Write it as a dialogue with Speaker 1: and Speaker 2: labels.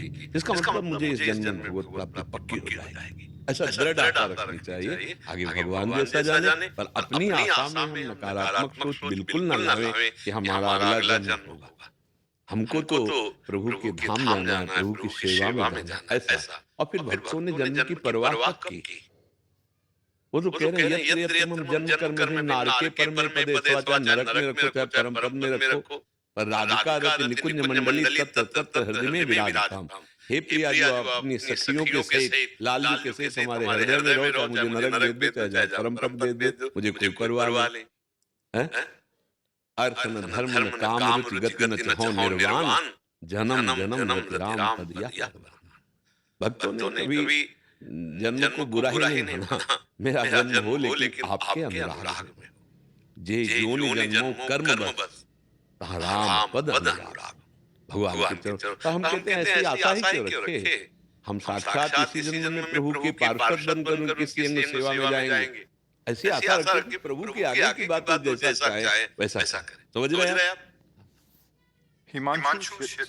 Speaker 1: की। इसका मतलब मुझे इस जन्म में भगवत प्राप्ति पक्की हो जाएगी। ऐसा दृढ़ आशा रखनी चाहिए। आगे भगवान जैसा जाने, पर अपनी आशा में हम नकारात्मक सोच बिल्कुल ना लावें कि हमारा अगला जन्म होगा। हमको तो प्रभु के धाम जाना है, प्रभु की सेवा में जाना है, ऐसा। और फिर भक्तों ने जन्म की परवाह कब की? वो तो कह रहे हैं, यत्र यत्र मम जन्म कर्म नारके परमे पदे, अथवा चाहे नरक में रखो चाहे परम पद में रखो, पर राधिका रति निकुंज मंडली तत्र तत्र हृदय में विराजताम। हे प्रिया, जो आप अपनी सखियों के सहित, लाल जी के सहित हमारे हृदय में रहो, चाहे मुझे नरक दे दो चाहे जाए परम पद दे दो, मुझे कोई परवाह नहीं है। अर्थ न धर्म न काम रुचि गति न चाहो निर्वाण, जन्म जन्म रति राम पद या भगवान। भक्तों ने कभी जन्म को बुरा ही नहीं माना। मेरा जन्म हो लेकिन आपके अनुराग में हो। जे योनि जन्मों कर्म बस, तहाँ राम पद अनुराग। भगवान के चरण। तो हम कहते हैं ऐसी आशा ही क्यों रखे? हम साक्षात इसी जन्म में प्रभु के पार्षद बनकर उनकी संग सेवा में जाएंगे। ऐसी आशा रखिए कि प्रभु की आगे की बात वो जैसा चाहे वैसा करें। समझ रहे हैं आप?
Speaker 2: हिमांशु